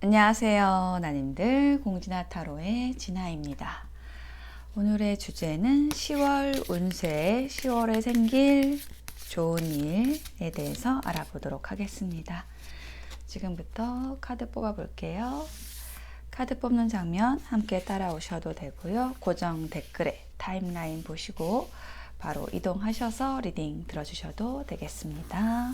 안녕하세요, 나님들. 공진아 타로의 진아입니다. 오늘의 주제는 10월 운세, 10월에 생길 좋은 일에 대해서 알아보도록 하겠습니다. 지금부터 카드 뽑아 볼게요. 카드 뽑는 장면 함께 따라오셔도 되고요. 고정 댓글에 타임라인 보시고 바로 이동하셔서 리딩 들어주셔도 되겠습니다.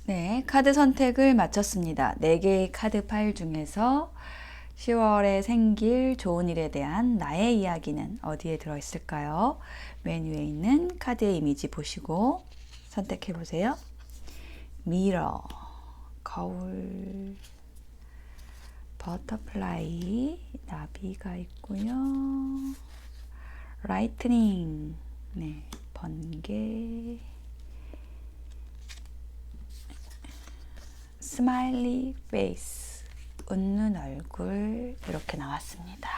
네, 카드 선택을 마쳤습니다. 4개의 카드 파일 중에서 10월에 생길 좋은 일에 대한 나의 이야기는 어디에 들어있을까요? 맨 위에 있는 카드의 이미지 보시고 선택해 보세요. 미러, 거울, 버터플라이, 나비가 있고요. 라이트닝, 네, 번개, 스마일리 페이스, 웃는 얼굴 이렇게 나왔습니다.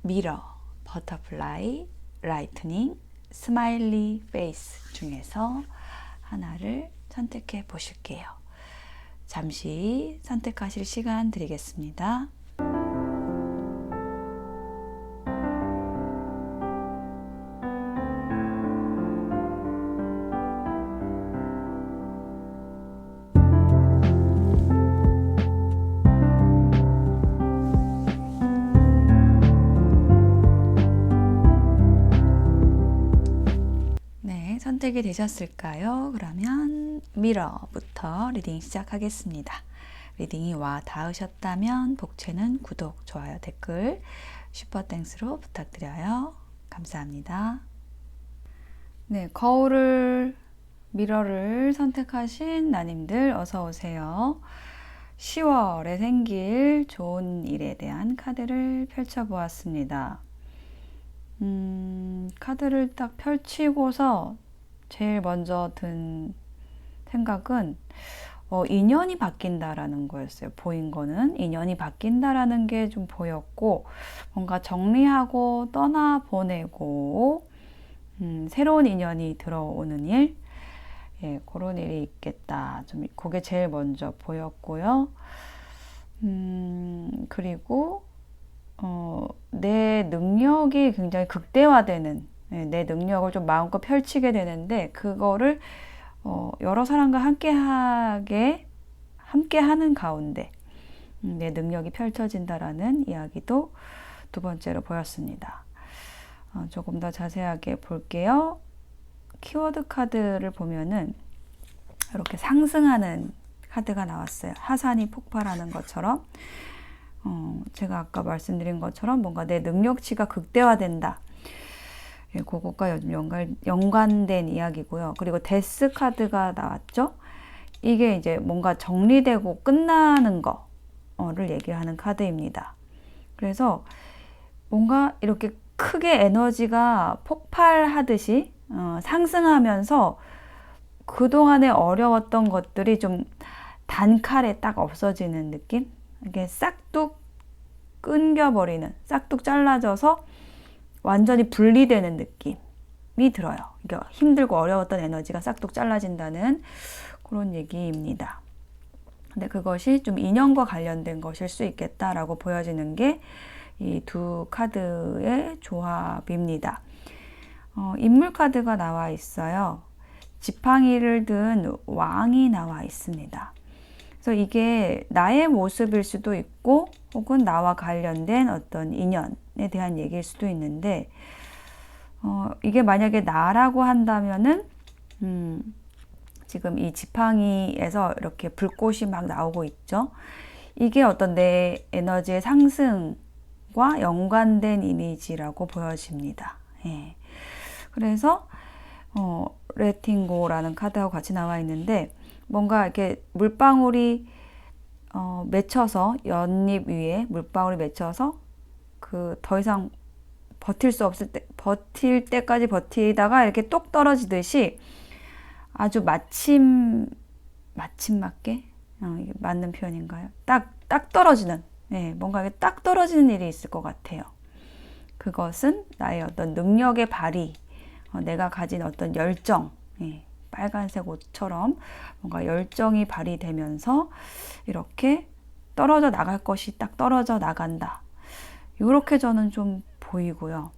미러, 버터플라이, 라이트닝, 스마일리 페이스 중에서 하나를 선택해 보실게요. 잠시 선택하실 시간 드리겠습니다. 선택이 되셨을까요? 그러면 미러부터 리딩 시작하겠습니다. 리딩이 와 닿으셨다면 복채는 구독, 좋아요, 댓글, 슈퍼땡스로 부탁드려요. 감사합니다. 네, 거울을, 미러를 선택하신 나님들 어서 오세요. 10월에 생길 좋은 일에 대한 카드를 펼쳐보았습니다. 카드를 딱 펼치고서 제일 먼저 든 생각은 인연이 바뀐다라는 거였어요. 보인 거는 인연이 바뀐다라는 게 좀 보였고, 뭔가 정리하고 떠나보내고 새로운 인연이 들어오는 일, 예, 그런 일이 있겠다. 좀 그게 제일 먼저 보였고요. 그리고 내 능력이 굉장히 극대화되는, 내 능력을 좀 마음껏 펼치게 되는데 그거를 여러 사람과 함께 하는 가운데 내 능력이 펼쳐진다라는 이야기도 두 번째로 보였습니다. 조금 더 자세하게 볼게요. 키워드 카드를 보면은 이렇게 상승하는 카드가 나왔어요. 하산이 폭발하는 것처럼 제가 아까 말씀드린 것처럼 뭔가 내 능력치가 극대화된다. 예, 그것과 요즘 연관된 이야기고요. 그리고 데스 카드가 나왔죠. 이게 이제 뭔가 정리되고 끝나는 거를 얘기하는 카드입니다. 그래서 뭔가 이렇게 크게 에너지가 폭발하듯이 상승하면서 그동안에 어려웠던 것들이 좀 단칼에 딱 없어지는 느낌? 이게 싹둑 끊겨버리는, 싹둑 잘라져서 완전히 분리되는 느낌이 들어요. 그러니까 힘들고 어려웠던 에너지가 싹둑 잘라진다는 그런 얘기입니다. 근데 그것이 좀 인연과 관련된 것일 수 있겠다라고 보여지는 게 이 두 카드의 조합입니다. 인물 카드가 나와 있어요. 지팡이를 든 왕이 나와 있습니다. 그래서 이게 나의 모습일 수도 있고 혹은 나와 관련된 어떤 인연에 대한 얘기일 수도 있는데 이게 만약에 나라고 한다면은 지금 이 지팡이에서 이렇게 불꽃이 막 나오고 있죠. 이게 어떤 내 에너지의 상승과 연관된 이미지라고 보여집니다. 예. 그래서 레팅고라는 카드하고 같이 나와 있는데 뭔가 이렇게 물방울이 맺혀서 연잎 위에 물방울이 맺혀서 그 더 이상 버틸 수 없을 때 버틸 때까지 버티다가 이렇게 똑 떨어지듯이 아주 마침맞게 이게 맞는 표현인가요? 딱 떨어지는 뭔가 이게 딱 떨어지는 일이 있을 것 같아요. 그것은 나의 어떤 능력의 발휘, 내가 가진 어떤 열정, 빨간색 옷처럼 뭔가 열정이 발휘되면서 이렇게 떨어져 나갈 것이 딱 떨어져 나간다. 이렇게 저는 좀 보이고요.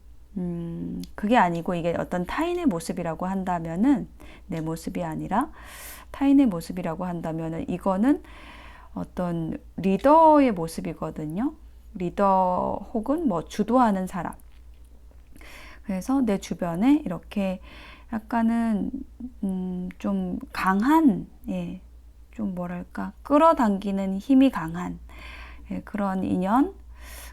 그게 아니고 이게 어떤 타인의 모습이라고 한다면은 내 모습이 아니라 타인의 모습이라고 한다면은 이거는 어떤 리더의 모습이거든요. 리더 혹은 뭐 주도하는 사람. 그래서 내 주변에 이렇게 약간은 좀 강한, 좀 뭐랄까 끌어당기는 힘이 강한 그런 인연.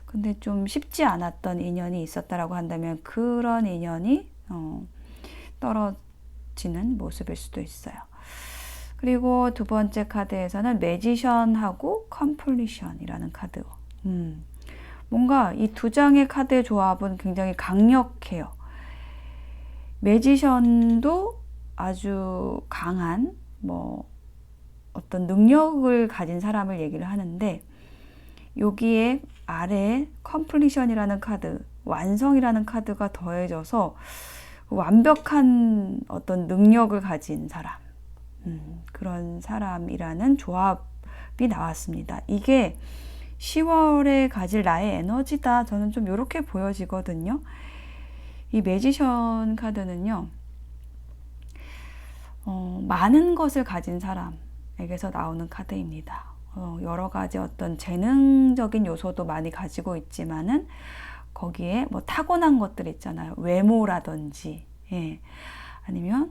근데 좀 쉽지 않았던 인연이 있었다라고 한다면 그런 인연이 떨어지는 모습일 수도 있어요. 그리고 두 번째 카드에서는 매지션하고 컴플리션이라는 카드. 뭔가 이 두 장의 카드의 조합은 굉장히 강력해요. 매지션도 아주 강한 뭐 어떤 능력을 가진 사람을 얘기를 하는데 여기에 아래에 컴플리션이라는 카드, 완성이라는 카드가 더해져서 완벽한 어떤 능력을 가진 사람, 그런 사람이라는 조합이 나왔습니다. 이게 10월에 가질 나의 에너지다. 저는 좀 이렇게 보여지거든요. 이 매지션 카드는요, 많은 것을 가진 사람에게서 나오는 카드입니다. 여러 가지 어떤 재능적인 요소도 많이 가지고 있지만은 거기에 뭐 타고난 것들 있잖아요. 외모라든지, 아니면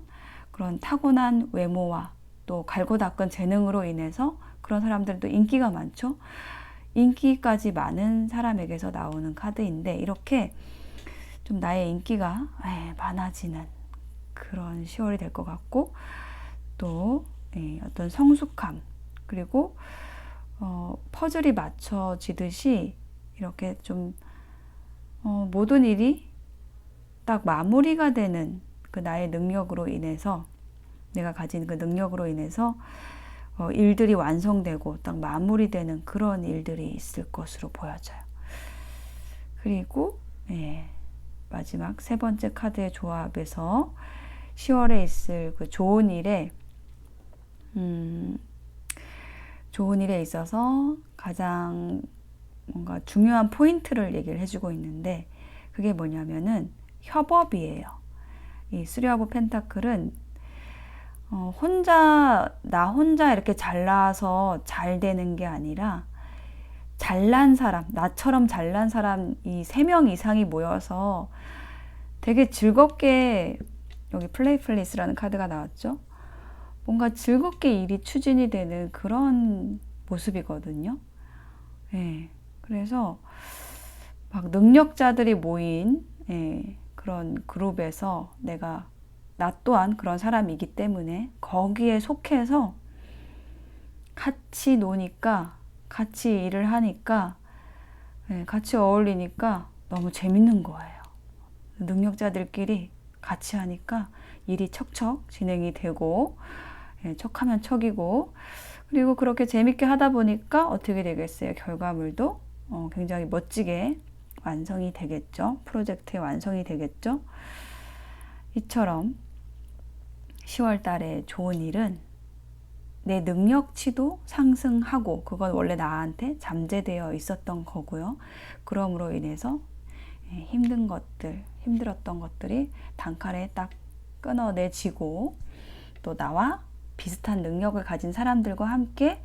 그런 타고난 외모와 또 갈고 닦은 재능으로 인해서 그런 사람들도 인기가 많죠. 인기까지 많은 사람에게서 나오는 카드인데 이렇게 좀 나의 인기가 많아지는 그런 10월이 될 것 같고 또 어떤 성숙함 그리고 퍼즐이 맞춰지듯이 이렇게 좀 모든 일이 딱 마무리가 되는 그 나의 능력으로 인해서 내가 가진 그 능력으로 인해서 일들이 완성되고 딱 마무리되는 그런 일들이 있을 것으로 보여져요. 그리고 마지막 세 번째 카드의 조합에서 10월에 있을 그 좋은 일에 있어서 가장 뭔가 중요한 포인트를 얘기를 해주고 있는데 그게 뭐냐면은 협업이에요. 이 쓰리 오브 펜타클은 나 혼자 이렇게 잘나서 잘 되는 게 아니라 잘난 사람, 나처럼 잘난 사람 이 3명 이상이 모여서 되게 즐겁게 여기 플레이플리스라는 카드가 나왔죠. 뭔가 즐겁게 일이 추진이 되는 그런 모습이거든요. 그래서 막 능력자들이 모인 그런 그룹에서 나 또한 그런 사람이기 때문에 거기에 속해서 같이 노니까, 같이 일을 하니까, 같이 어울리니까 너무 재밌는 거예요. 능력자들끼리 같이 하니까 일이 척척 진행이 되고, 척하면 척이고, 그리고 그렇게 재밌게 하다 보니까 어떻게 되겠어요? 결과물도 굉장히 멋지게 완성이 되겠죠. 프로젝트의 완성이 되겠죠. 이처럼 10월 달에 좋은 일은 내 능력치도 상승하고, 그건 원래 나한테 잠재되어 있었던 거고요. 그럼으로 인해서 힘들었던 것들이 단칼에 딱 끊어내지고, 또 나와 비슷한 능력을 가진 사람들과 함께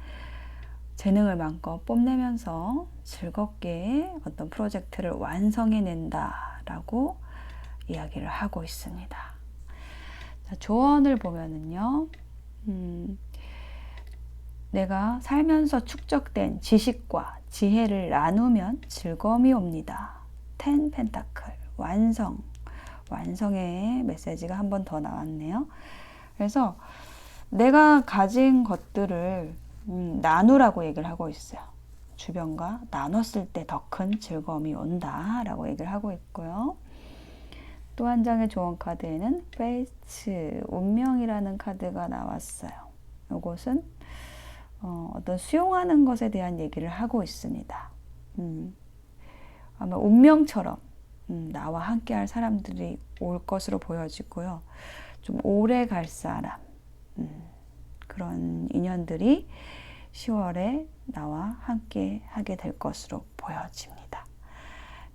재능을 마음껏 뽐내면서 즐겁게 어떤 프로젝트를 완성해낸다라고 이야기를 하고 있습니다. 자, 조언을 보면은요, 내가 살면서 축적된 지식과 지혜를 나누면 즐거움이 옵니다. 10 펜타클, 완성의 메시지가 한 번 더 나왔네요. 그래서 내가 가진 것들을 나누라고 얘기를 하고 있어요. 주변과 나눴을 때 더 큰 즐거움이 온다라고 얘기를 하고 있고요. 또 한 장의 조언 카드에는 페이츠, 운명이라는 카드가 나왔어요. 이것은 어떤 수용하는 것에 대한 얘기를 하고 있습니다. 아마 운명처럼 나와 함께 할 사람들이 올 것으로 보여지고요. 좀 오래 갈 사람, 그런 인연들이 10월에 나와 함께 하게 될 것으로 보여집니다.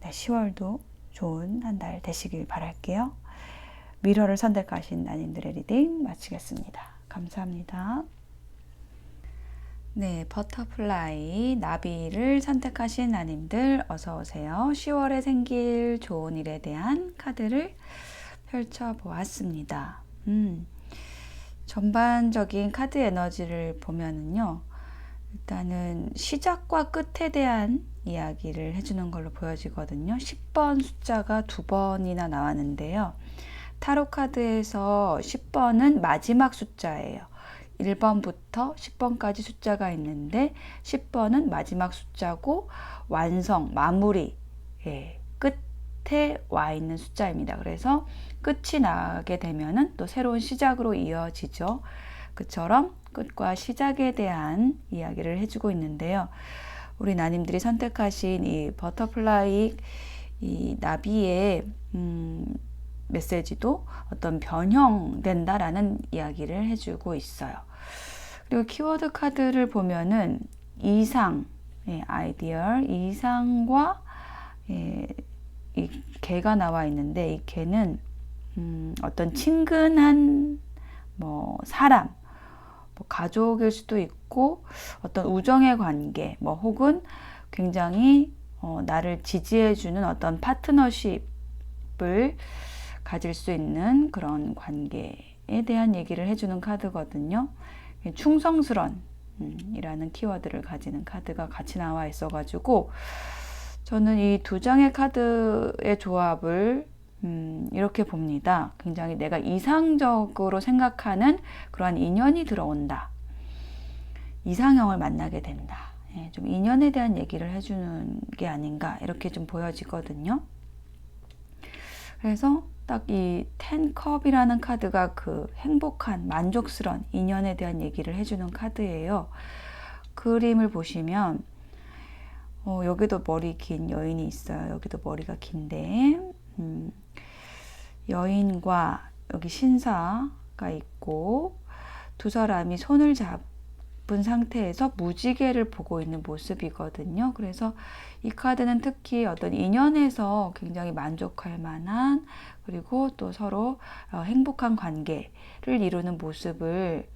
네, 10월도 좋은 한 달 되시길 바랄게요. 미러를 선택하신 나님들의 리딩 마치겠습니다. 감사합니다. 네, 버터플라이 나비를 선택하신 나님들 어서 오세요. 10월에 생길 좋은 일에 대한 카드를 펼쳐보았습니다. 전반적인 카드 에너지를 보면은요, 일단은 시작과 끝에 대한 이야기를 해주는 걸로 보여지거든요. 10번 숫자가 2번이나 나왔는데요. 타로 카드에서 10번은 마지막 숫자예요. 1번부터 10번까지 숫자가 있는데 10번은 마지막 숫자고 완성, 마무리, 끝에 와 있는 숫자입니다. 그래서 끝이 나게 되면은 또 새로운 시작으로 이어지죠. 그처럼 끝과 시작에 대한 이야기를 해주고 있는데요. 우리 나님들이 선택하신 이 버터플라이, 이 나비의 메시지도 어떤 변형된다라는 이야기를 해주고 있어요. 그리고 키워드 카드를 보면은 이상, 아이디얼, 이상과 이 개가 나와 있는데, 이 개는 어떤 친근한 사람, 가족일 수도 있고 어떤 우정의 관계, 혹은 굉장히 나를 지지해주는 어떤 파트너십을 가질 수 있는 그런 관계에 대한 얘기를 해주는 카드거든요. 충성스런 이라는 키워드를 가지는 카드가 같이 나와 있어가지고, 저는 이 두 장의 카드의 조합을 이렇게 봅니다. 굉장히 내가 이상적으로 생각하는 그러한 인연이 들어온다. 이상형을 만나게 된다. 좀 인연에 대한 얘기를 해주는 게 아닌가, 이렇게 좀 보여지거든요. 그래서 딱 이 10컵이라는 카드가 그 행복한, 만족스러운 인연에 대한 얘기를 해주는 카드예요. 그림을 보시면 여기도 머리 긴 여인이 있어요. 여기도 머리가 긴데 여인과 여기 신사가 있고, 두 사람이 손을 잡은 상태에서 무지개를 보고 있는 모습이거든요. 그래서 이 카드는 특히 어떤 인연에서 굉장히 만족할 만한, 그리고 또 서로 행복한 관계를 이루는 모습을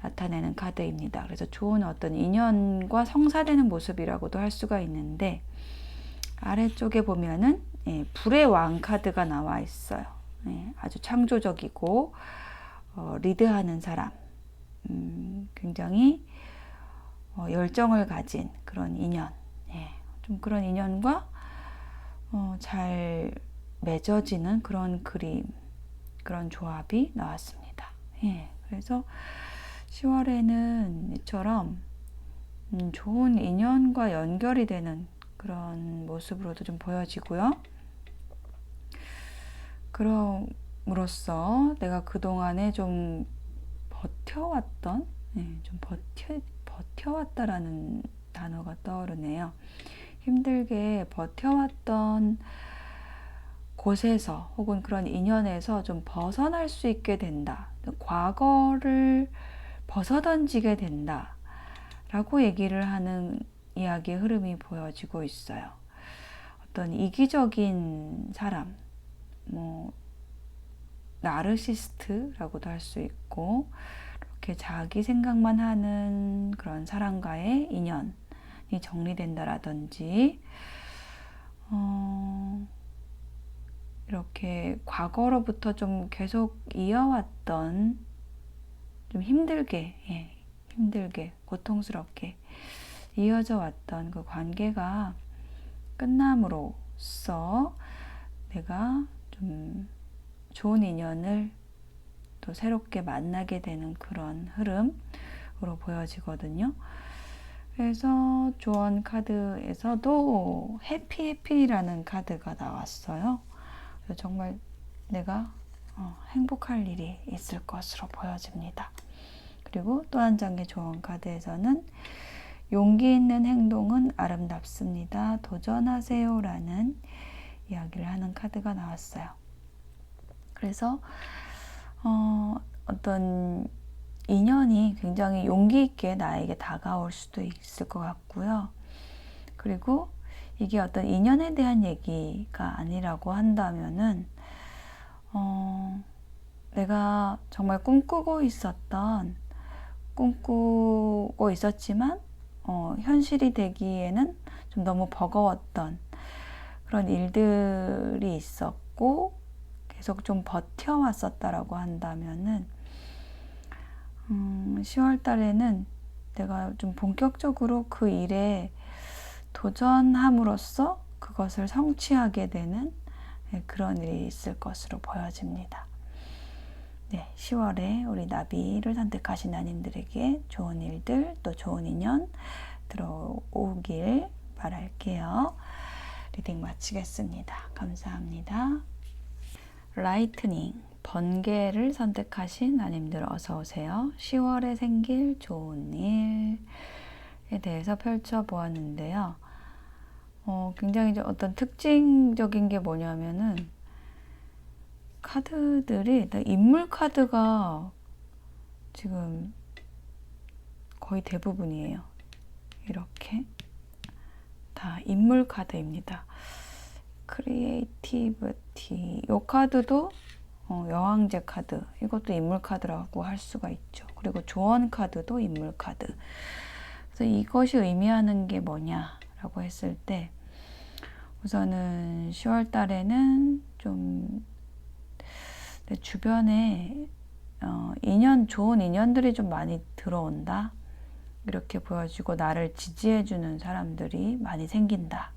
나타내는 카드입니다. 그래서 좋은 어떤 인연과 성사되는 모습이라고도 할 수가 있는데, 아래쪽에 보면은 불의 왕 카드가 나와 있어요. 아주 창조적이고 리드하는 사람, 굉장히 열정을 가진 그런 인연, 좀 그런 인연과 잘 맺어지는 그런 그림, 그런 조합이 나왔습니다. 그래서 10월에는 이처럼 좋은 인연과 연결이 되는 그런 모습으로도 좀 보여지고요. 그럼으로써 내가 그동안에 좀 버텨왔던, 좀 버텨왔다라는 단어가 떠오르네요. 힘들게 버텨왔던 곳에서 혹은 그런 인연에서 좀 벗어날 수 있게 된다. 과거를 벗어던지게 된다. 라고 얘기를 하는 이야기의 흐름이 보여지고 있어요. 어떤 이기적인 사람, 나르시스트라고도 할 수 있고, 이렇게 자기 생각만 하는 그런 사람과의 인연이 정리된다라든지, 이렇게 과거로부터 좀 계속 이어왔던 좀 힘들게, 고통스럽게 이어져 왔던 그 관계가 끝남으로써 내가 좀 좋은 인연을 또 새롭게 만나게 되는 그런 흐름으로 보여지거든요. 그래서 조언 카드에서도 해피라는 카드가 나왔어요. 그래서 정말 내가 행복할 일이 있을 것으로 보여집니다. 그리고 또 한 장의 조언 카드에서는 용기 있는 행동은 아름답습니다. 도전하세요 라는 이야기를 하는 카드가 나왔어요. 그래서 어떤 인연이 굉장히 용기 있게 나에게 다가올 수도 있을 것 같고요. 그리고 이게 어떤 인연에 대한 얘기가 아니라고 한다면은 내가 정말 꿈꾸고 있었지만 현실이 되기에는 좀 너무 버거웠던 그런 일들이 있었고 계속 좀 버텨왔었다라고 한다면은 10월 달에는 내가 좀 본격적으로 그 일에 도전함으로써 그것을 성취하게 되는 그런 일이 있을 것으로 보여집니다. 네, 10월에 우리 나비를 선택하신 나님들에게 좋은 일들 또 좋은 인연 들어오길 바랄게요. 리딩 마치겠습니다. 감사합니다. 라이트닝, 번개를 선택하신 나님들 어서 오세요. 10월에 생길 좋은 일에 대해서 펼쳐보았는데요. 굉장히 어떤 특징적인 게 뭐냐면은 카드들이 인물 카드가 지금 거의 대부분이에요. 이렇게 다 인물 카드입니다. 크리에이티비티, 이 카드도 여왕제 카드, 이것도 인물 카드라고 할 수가 있죠. 그리고 조언 카드도 인물 카드. 그래서 이것이 의미하는 게 뭐냐라고 했을 때 우선은 10월 달에는 좀 내 주변에 좋은 인연들이 좀 많이 들어온다. 이렇게 보여지고 나를 지지해주는 사람들이 많이 생긴다.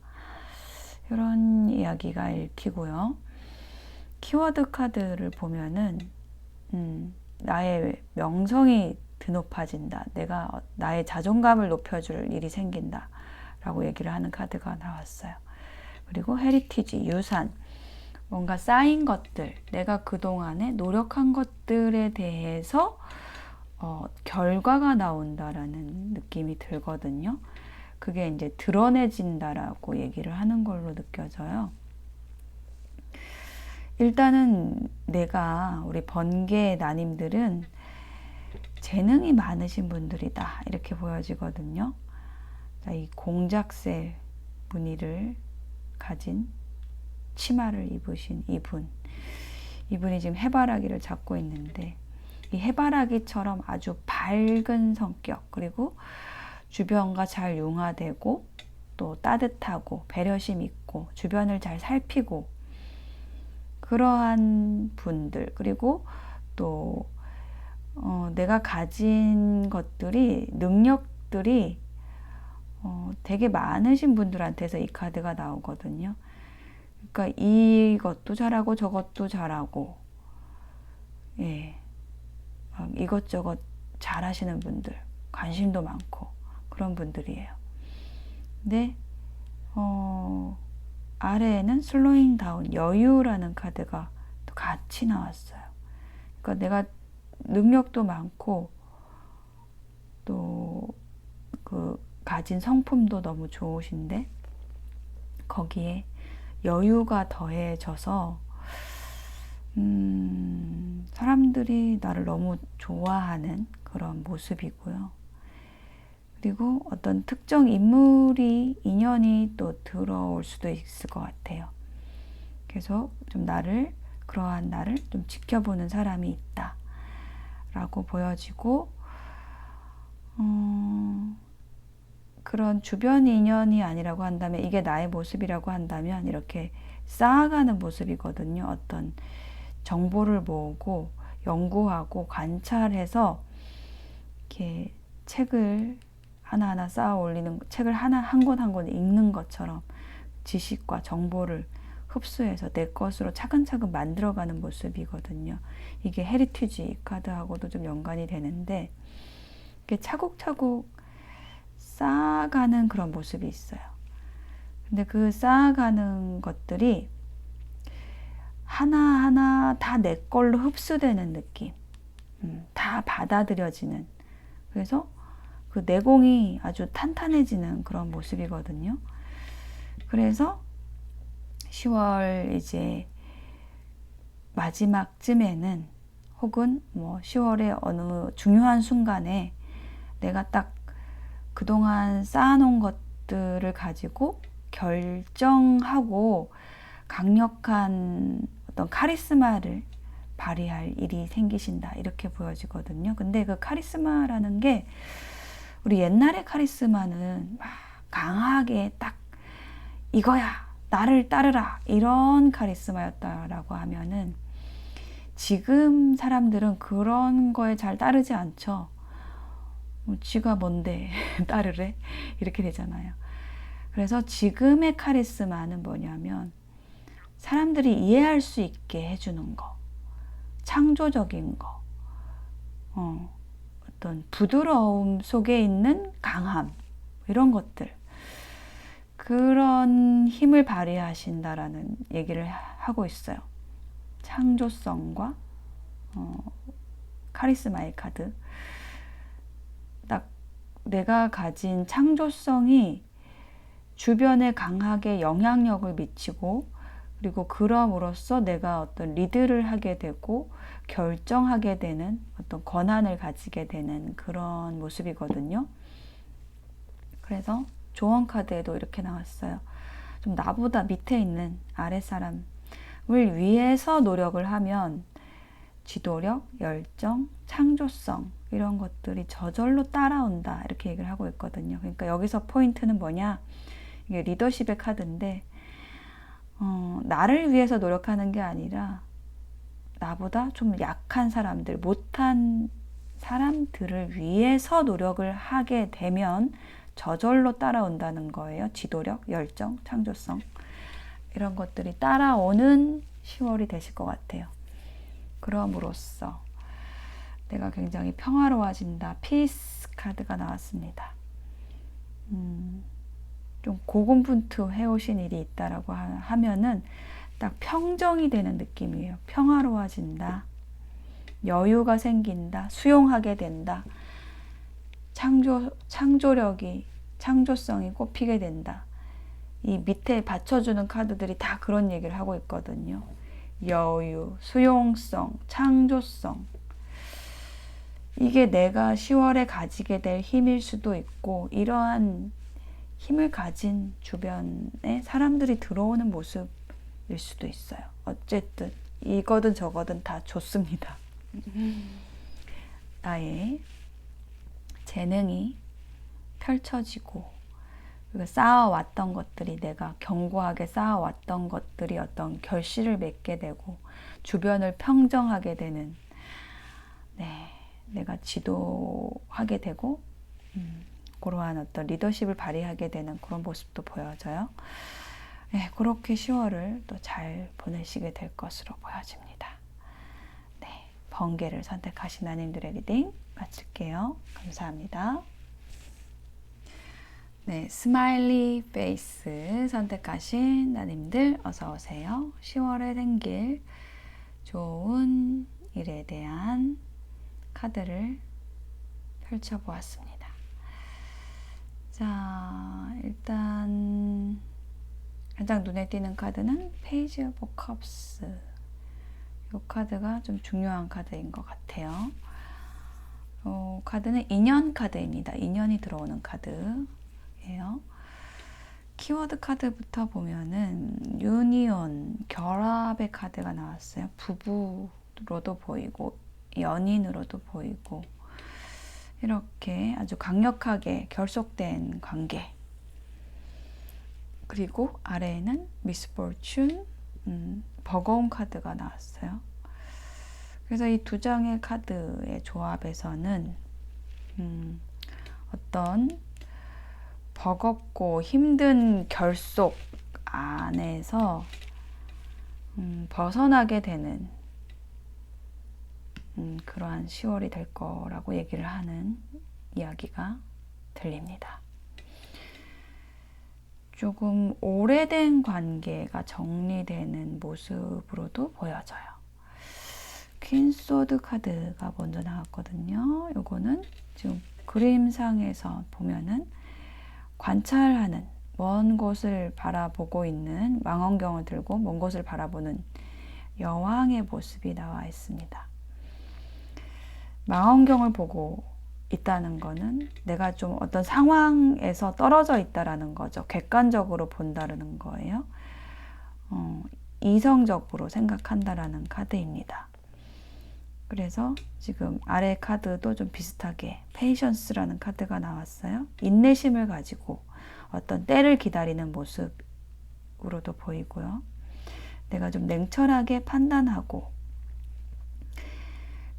이런 이야기가 읽히고요. 키워드 카드를 보면은 나의 명성이 드높아진다. 내가 나의 자존감을 높여줄 일이 생긴다. 라고 얘기를 하는 카드가 나왔어요. 그리고 헤리티지, 유산, 뭔가 쌓인 것들, 내가 그동안에 노력한 것들에 대해서 결과가 나온다라는 느낌이 들거든요. 그게 이제 드러내진다라고 얘기를 하는 걸로 느껴져요. 일단은 우리 번개 나님들은 재능이 많으신 분들이다. 이렇게 보여지거든요. 이 공작새 무늬를 가진 치마를 입으신 이분이 지금 해바라기를 잡고 있는데 이 해바라기처럼 아주 밝은 성격, 그리고 주변과 잘 융화되고 또 따뜻하고 배려심 있고 주변을 잘 살피고 그러한 분들, 그리고 또 내가 가진 것들이, 능력들이 되게 많으신 분들한테서 이 카드가 나오거든요. 그러니까 이것도 잘하고 저것도 잘하고, 막 이것저것 잘하시는 분들, 관심도 많고 그런 분들이에요. 근데 아래에는 슬로잉 다운, 여유라는 카드가 또 같이 나왔어요. 그러니까 내가 능력도 많고 또 그 가진 성품도 너무 좋으신데 거기에 여유가 더해져서 사람들이 나를 너무 좋아하는 그런 모습이고요. 그리고 어떤 특정 인연이 또 들어올 수도 있을 것 같아요. 계속 좀 그러한 나를 좀 지켜보는 사람이 있다 라고 보여지고, 그런 주변 인연이 아니라고 한다면, 이게 나의 모습이라고 한다면 이렇게 쌓아가는 모습이거든요. 어떤 정보를 모으고 연구하고 관찰해서 이렇게 책을 하나하나 쌓아 올리는, 책을 한 권 한 권 읽는 것처럼 지식과 정보를 흡수해서 내 것으로 차근차근 만들어가는 모습이거든요. 이게 헤리티지 카드하고도 좀 연관이 되는데, 이게 차곡차곡 쌓아가는 그런 모습이 있어요. 근데 그 쌓아가는 것들이 하나하나 다 내 걸로 흡수되는 느낌, 다 받아들여지는, 그래서 그 내공이 아주 탄탄해지는 그런 모습이거든요. 그래서 10월 이제 마지막쯤에는, 혹은 뭐 10월의 어느 중요한 순간에 내가 딱 그동안 쌓아놓은 것들을 가지고 결정하고 강력한 어떤 카리스마를 발휘할 일이 생기신다, 이렇게 보여지거든요. 근데 그 카리스마라는 게, 우리 옛날의 카리스마는 막 강하게 딱 이거야, 나를 따르라, 이런 카리스마였다라고 하면은, 지금 사람들은 그런 거에 잘 따르지 않죠. 지가 뭔데 따르래? 이렇게 되잖아요. 그래서 지금의 카리스마는 뭐냐면, 사람들이 이해할 수 있게 해주는 거, 창조적인 거, 어떤 부드러움 속에 있는 강함, 이런 것들, 그런 힘을 발휘하신다라는 얘기를 하고 있어요. 창조성과 카리스마의 카드. 딱 내가 가진 창조성이 주변에 강하게 영향력을 미치고, 그리고 그럼으로써 내가 어떤 리드를 하게 되고 결정하게 되는 어떤 권한을 가지게 되는 그런 모습이거든요. 그래서 조언 카드에도 이렇게 나왔어요. 좀 나보다 밑에 있는 아랫사람을 위해서 노력을 하면 지도력, 열정, 창조성, 이런 것들이 저절로 따라온다, 이렇게 얘기를 하고 있거든요. 그러니까 여기서 포인트는 뭐냐, 이게 리더십의 카드인데, 나를 위해서 노력하는 게 아니라 나보다 좀 약한 사람들, 못한 사람들을 위해서 노력을 하게 되면 저절로 따라온다는 거예요. 지도력, 열정, 창조성, 이런 것들이 따라오는 10월이 되실 것 같아요. 그럼으로써 내가 굉장히 평화로워진다. 피스 카드가 나왔습니다. 좀 고군분투 해오신 일이 있다라고 하면은 딱 평정이 되는 느낌이에요. 평화로워진다. 여유가 생긴다. 수용하게 된다. 창조력이, 창조성이 꽃피게 된다. 이 밑에 받쳐주는 카드들이 다 그런 얘기를 하고 있거든요. 여유, 수용성, 창조성. 이게 내가 10월에 가지게 될 힘일 수도 있고, 이러한 힘을 가진 주변에 사람들이 들어오는 모습일 수도 있어요. 어쨌든 이거든 저거든 다 좋습니다. 나의 재능이 펼쳐지고, 그리고 쌓아왔던 것들이, 내가 견고하게 쌓아왔던 것들이 어떤 결실을 맺게 되고 주변을 평정하게 되는, 내가 지도하게 되고 그러한 어떤 리더십을 발휘하게 되는 그런 모습도 보여져요. 네, 그렇게 10월을 또 잘 보내시게 될 것으로 보여집니다. 네, 번개를 선택하신 나님들의 리딩 마칠게요. 감사합니다. 네, 스마일리 페이스 선택하신 나님들 어서 오세요. 10월에 생길 좋은 일에 대한 카드를 펼쳐보았습니다. 자, 일단 가장 눈에 띄는 카드는 페이지 오브 컵스. 이 카드가 좀 중요한 카드인 것 같아요. 카드는 인연 카드입니다. 인연이 들어오는 카드예요. 키워드 카드부터 보면은 유니온, 결합의 카드가 나왔어요. 부부로도 보이고 연인으로도 보이고 이렇게 아주 강력하게 결속된 관계. 그리고 아래에는 미스포춘, 버거운 카드가 나왔어요. 그래서 이 두 장의 카드의 조합에서는 어떤 버겁고 힘든 결속 안에서 벗어나게 되는 그러한 10월이 될 거라고 얘기를 하는 이야기가 들립니다. 조금 오래된 관계가 정리되는 모습으로도 보여져요. 퀸소드 카드가 먼저 나왔거든요. 요거는 지금 그림상에서 보면은 관찰하는, 먼 곳을 바라보고 있는, 망원경을 들고 먼 곳을 바라보는 여왕의 모습이 나와 있습니다. 망원경을 보고 있다는 거는 내가 좀 어떤 상황에서 떨어져 있다라는 거죠. 객관적으로 본다라는 거예요. 이성적으로 생각한다라는 카드입니다. 그래서 지금 아래 카드도 좀 비슷하게 페이션스라는 카드가 나왔어요. 인내심을 가지고 어떤 때를 기다리는 모습으로도 보이고요. 내가 좀 냉철하게 판단하고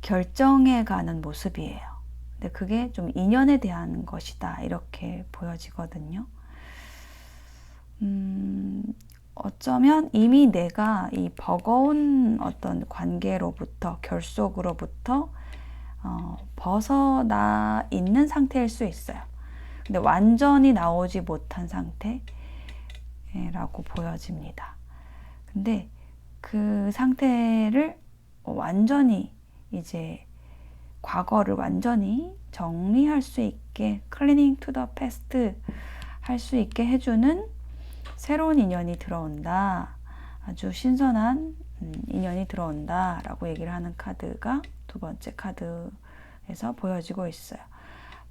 결정해 가는 모습이에요. 근데 그게 좀 인연에 대한 것이다 이렇게 보여지거든요. 어쩌면 이미 내가 이 버거운 어떤 관계로부터 결속으로부터 벗어나 있는 상태일 수 있어요. 근데 완전히 나오지 못한 상태라고 보여집니다. 근데 그 상태를 완전히 이제 과거를 완전히 정리할 수 있게 클리닝 투 더 패스트 할 수 있게 해주는 새로운 인연이 들어온다. 아주 신선한 인연이 들어온다 라고 얘기를 하는 카드가 두 번째 카드에서 보여지고 있어요.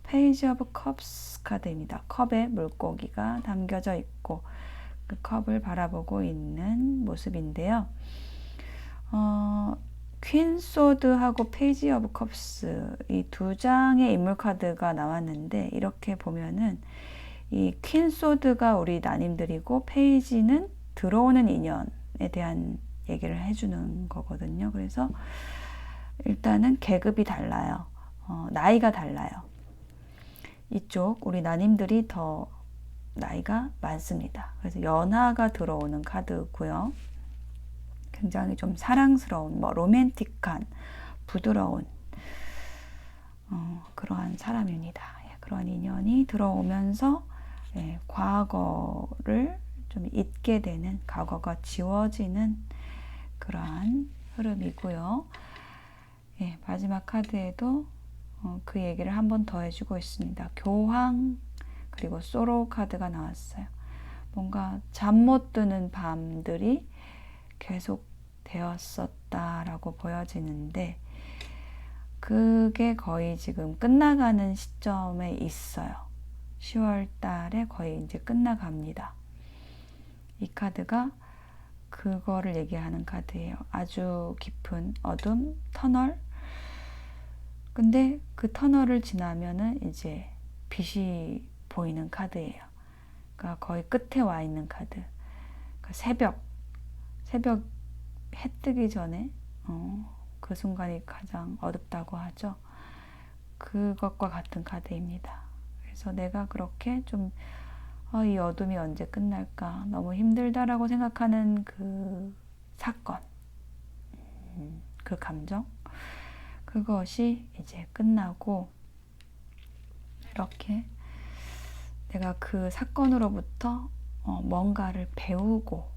페이지 오브 컵스 카드입니다. 컵에 물고기가 담겨져 있고 그 컵을 바라보고 있는 모습인데요. 퀸 소드하고 페이지 오브 컵스 이 두 장의 인물 카드가 나왔는데 이렇게 보면은 이 퀸 소드가 우리 나님들이고 페이지는 들어오는 인연에 대한 얘기를 해주는 거거든요. 그래서 일단은 계급이 달라요. 나이가 달라요. 이쪽 우리 나님들이 더 나이가 많습니다. 그래서 연하가 들어오는 카드고요. 굉장히 좀 사랑스러운, 로맨틱한, 부드러운 그러한 사람입니다. 그러한 인연이 들어오면서 과거를 좀 잊게 되는, 과거가 지워지는 그러한 흐름이고요. 마지막 카드에도 그 얘기를 한 번 더 해주고 있습니다. 교황 그리고 소로 카드가 나왔어요. 뭔가 잠 못 드는 밤들이 계속 되었었다라고 보여지는데 그게 거의 지금 끝나가는 시점에 있어요. 10월 달에 거의 이제 끝나갑니다. 이 카드가 그거를 얘기하는 카드예요. 아주 깊은 어둠, 터널. 근데 그 터널을 지나면은 이제 빛이 보이는 카드예요. 그러니까 거의 끝에 와 있는 카드. 그러니까 새벽 해 뜨기 전에 그 순간이 가장 어둡다고 하죠. 그것과 같은 카드입니다. 그래서 내가 그렇게 좀 이 어둠이 언제 끝날까 너무 힘들다라고 생각하는 그 사건, 그 감정 그것이 이제 끝나고 이렇게 내가 그 사건으로부터 뭔가를 배우고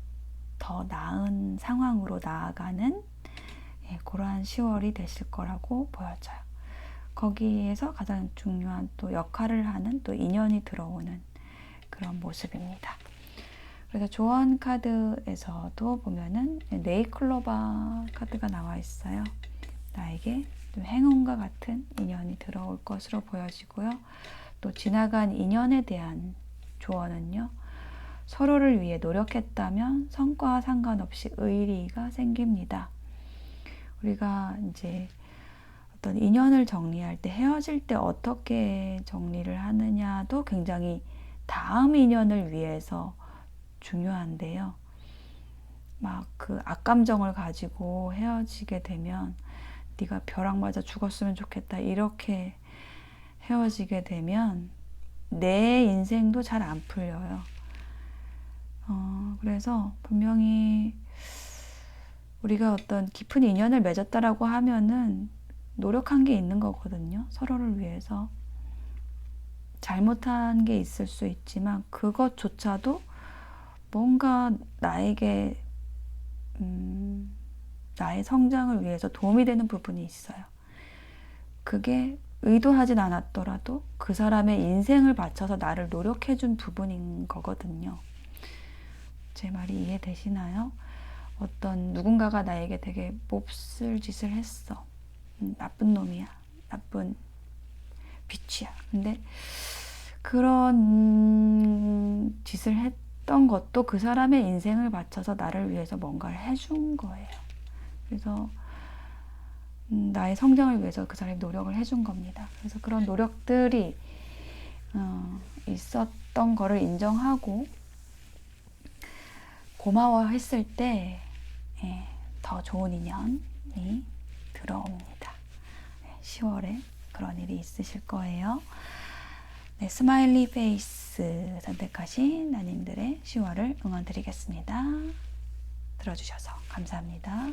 더 나은 상황으로 나아가는 그러한 10월이 되실 거라고 보여져요. 거기에서 가장 중요한 또 역할을 하는 또 인연이 들어오는 그런 모습입니다. 그래서 조언 카드에서도 보면은 네이클로바 카드가 나와 있어요. 나에게 좀 행운과 같은 인연이 들어올 것으로 보여지고요. 또 지나간 인연에 대한 조언은요. 서로를 위해 노력했다면 성과와 상관없이 의리가 생깁니다. 우리가 이제 어떤 인연을 정리할 때 헤어질 때 어떻게 정리를 하느냐도 굉장히 다음 인연을 위해서 중요한데요. 막 그 악감정을 가지고 헤어지게 되면 네가 벼락 맞아 죽었으면 좋겠다 이렇게 헤어지게 되면 내 인생도 잘 안 풀려요. 그래서 분명히 우리가 어떤 깊은 인연을 맺었다라고 하면은 노력한 게 있는 거거든요. 서로를 위해서. 잘못한 게 있을 수 있지만 그것조차도 뭔가 나에게 나의 성장을 위해서 도움이 되는 부분이 있어요. 그게 의도하진 않았더라도 그 사람의 인생을 바쳐서 나를 노력해준 부분인 거거든요. 제 말이 이해되시나요? 어떤 누군가가 나에게 되게 몹쓸 짓을 했어. 나쁜 놈이야. 나쁜 비치야. 근데 그런 짓을 했던 것도 그 사람의 인생을 바쳐서 나를 위해서 뭔가를 해준 거예요. 그래서 나의 성장을 위해서 그 사람이 노력을 해준 겁니다. 그래서 그런 노력들이 있었던 거를 인정하고 고마워했을 때 더 좋은 인연이 들어옵니다. 10월에 그런 일이 있으실 거예요. 네, 스마일리 페이스 선택하신 나님들의 10월을 응원드리겠습니다. 들어주셔서 감사합니다.